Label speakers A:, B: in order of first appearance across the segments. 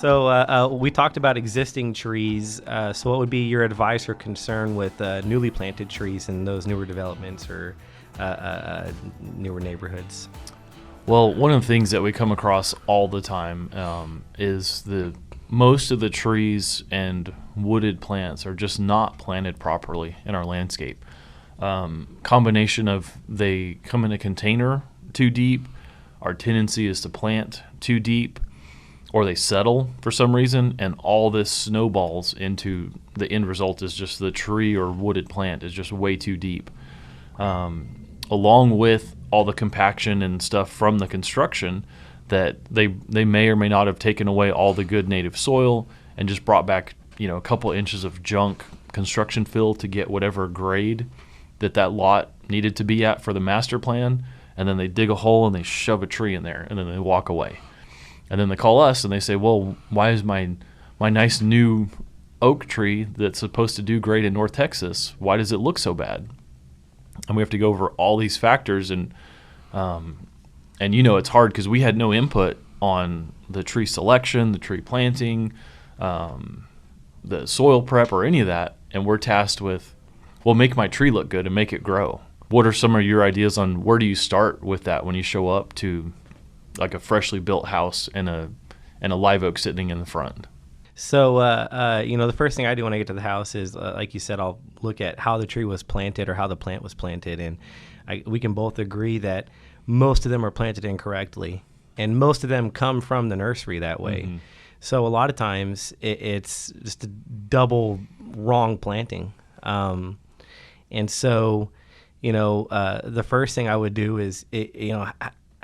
A: We talked about existing trees. So what would be your advice or concern with newly planted trees in those newer developments or newer neighborhoods?
B: Well, one of the things that we come across all the time is most of the trees and wooded plants are just not planted properly in our landscape. Combination of they come in a container too deep, our tendency is to plant too deep, or they settle for some reason, and all this snowballs into the end result is just the tree or wooded plant is just way too deep. Along with all the compaction and stuff from the construction, that they may or may not have taken away all the good native soil and just brought back a couple inches of junk construction fill to get whatever grade that lot needed to be at for the master plan, and then they dig a hole and they shove a tree in there and then they walk away. And then they call us and they say, well, why is my nice new oak tree that's supposed to do great in North Texas, why does it look so bad? And we have to go over all these factors, and it's hard because we had no input on the tree selection, the tree planting, the soil prep, or any of that. And we're tasked with, well, make my tree look good and make it grow. What are some of your ideas on where do you start with that when you show up to like a freshly built house and a live oak sitting in the front?
A: So, the first thing I do when I get to the house is, like you said, I'll look at how the tree was planted or how the plant was planted. And we can both agree that most of them are planted incorrectly, and most of them come from the nursery that way. Mm-hmm. So a lot of times it's just a double wrong planting. And so, the first thing I would do is,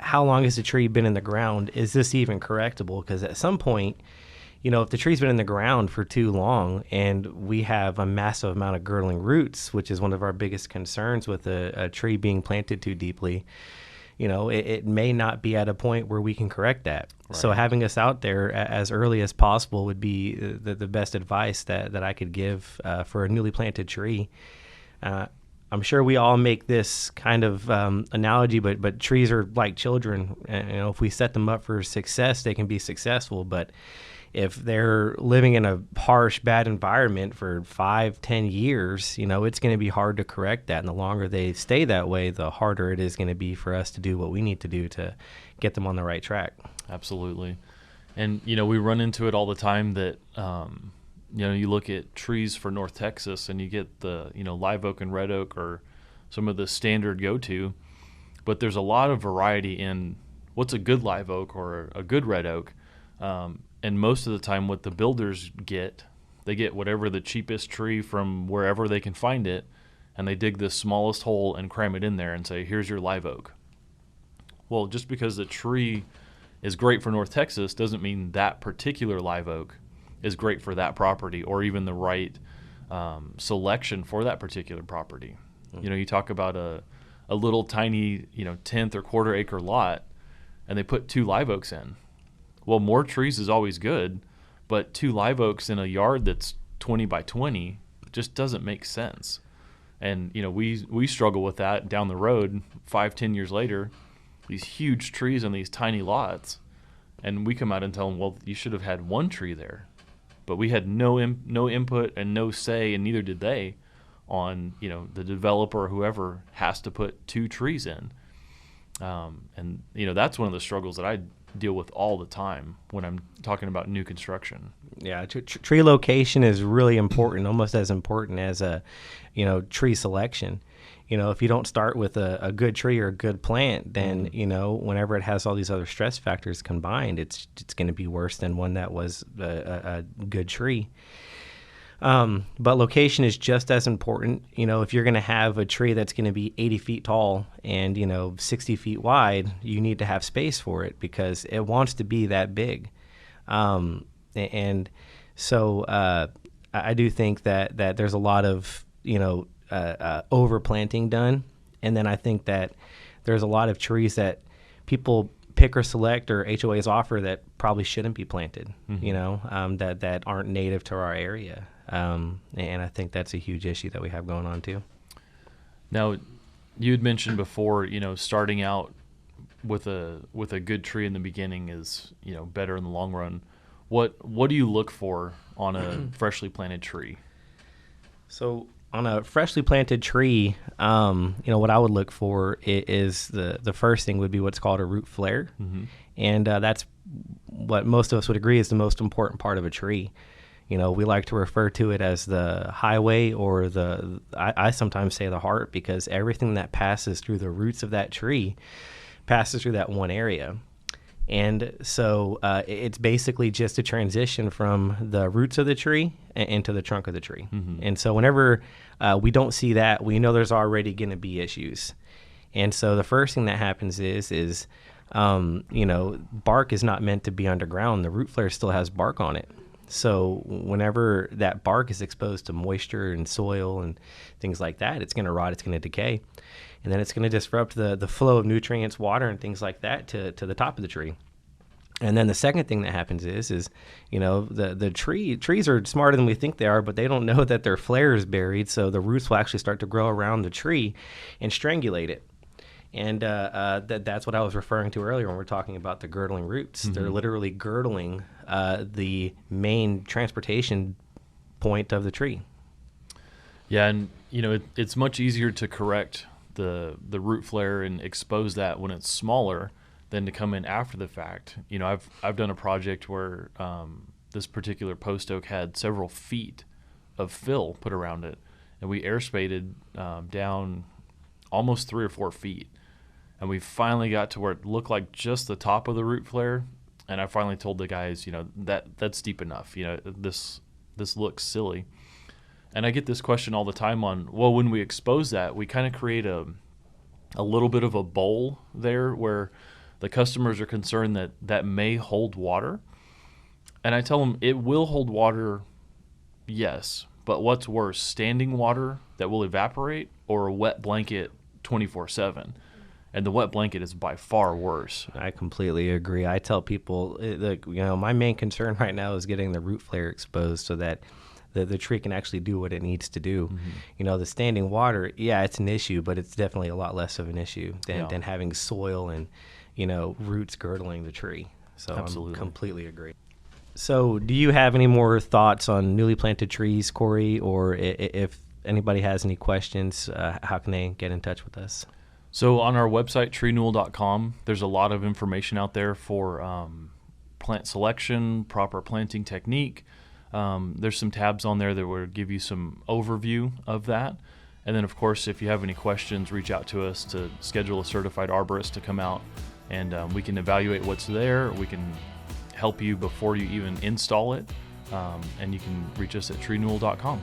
A: how long has the tree been in the ground? Is this even correctable? Because at some point, if the tree's been in the ground for too long and we have a massive amount of girdling roots, which is one of our biggest concerns with a tree being planted too deeply, it may not be at a point where we can correct that. Right. So having us out there as early as possible would be the best advice that I could give for a newly planted tree. I'm sure we all make this kind of analogy, but trees are like children. If we set them up for success, they can be successful. But if they're living in a harsh, bad environment for 5-10 years, it's going to be hard to correct that. And the longer they stay that way, the harder it is going to be for us to do what we need to do to get them on the right track.
B: Absolutely. And, we run into it all the time that, you look at trees for North Texas and you get the, live oak and red oak or some of the standard go-to, but there's a lot of variety in what's a good live oak or a good red oak. And most of the time what the builders get, they get whatever the cheapest tree from wherever they can find it, and they dig the smallest hole and cram it in there and say, here's your live oak. Well, just because the tree is great for North Texas doesn't mean that particular live oak is great for that property or even the right selection for that particular property. Mm-hmm. You talk about a little tiny, 10th or quarter acre lot, and they put 2 live oaks in. Well, more trees is always good, but 2 live oaks in a yard that's 20 by 20 just doesn't make sense. And, we struggle with that down the road 5-10 years later, these huge trees on these tiny lots. And we come out and tell them, well, you should have had 1 tree there. But we had no input and no say, and neither did they, on, the developer or whoever has to put 2 trees in. And, that's one of the struggles that I deal with all the time when I'm talking about new construction.
A: Yeah, tree location is really important, almost as important as tree selection. If you don't start with a good tree or a good plant, then whenever it has all these other stress factors combined, it's going to be worse than one that was a good tree. But location is just as important. If you're going to have a tree that's going to be 80 feet tall and 60 feet wide, you need to have space for it because it wants to be that big. And so I do think that there's a lot of overplanting done, and then I think that there's a lot of trees that people pick or select or HOAs offer that probably shouldn't be planted. Mm-hmm. That aren't native to our area. And I think that's a huge issue that we have going on too.
B: Now, you had mentioned before, starting out with a good tree in the beginning is, better in the long run. What do you look for on a freshly planted tree?
A: So on a freshly planted tree, what I would look for is the first thing would be what's called a root flare.
B: Mm-hmm.
A: And that's what most of us would agree is the most important part of a tree. We like to refer to it as the highway, or I sometimes say the heart, because everything that passes through the roots of that tree passes through that one area. And so it's basically just a transition from the roots of the tree into the trunk of the tree.
B: Mm-hmm.
A: And so whenever we don't see that, we know there's already going to be issues. And so the first thing that happens is bark is not meant to be underground. The root flare still has bark on it. So whenever that bark is exposed to moisture and soil and things like that, it's going to rot, it's going to decay. And then it's going to disrupt the flow of nutrients, water, and things like that to the top of the tree. And then the second thing that happens is the trees are smarter than we think they are, but they don't know that their flare is buried. So the roots will actually start to grow around the tree and strangulate it. And that's what I was referring to earlier when we're talking about the girdling roots. Mm-hmm. They're literally girdling the main transportation point of the tree.
B: Yeah, and it's much easier to correct the root flare and expose that when it's smaller than to come in after the fact. I've done a project where this particular post oak had several feet of fill put around it, and we air spaded down almost 3 or 4 feet, and we finally got to where it looked like just the top of the root flare. And I finally told the guys, that's deep enough. This looks silly. And I get this question all the time on, well, when we expose that, we kind of create a little bit of a bowl there where the customers are concerned that may hold water. And I tell them it will hold water, yes, but what's worse, standing water that will evaporate or a wet blanket 24/7? And the wet blanket is by far worse.
A: I completely agree. I tell people, my main concern right now is getting the root flare exposed so that the tree can actually do what it needs to do. Mm-hmm. The standing water, yeah, it's an issue, but it's definitely a lot less of an issue than having soil and, roots girdling the tree. So
B: Absolutely.
A: I completely agree. So do you have any more thoughts on newly planted trees, Corey? Or if anybody has any questions, how can they get in touch with us?
B: So on our website, treenewal.com, there's a lot of information out there for plant selection, proper planting technique. There's some tabs on there that will give you some overview of that. And then, of course, if you have any questions, reach out to us to schedule a certified arborist to come out, and we can evaluate what's there. We can help you before you even install it, and you can reach us at treenewal.com.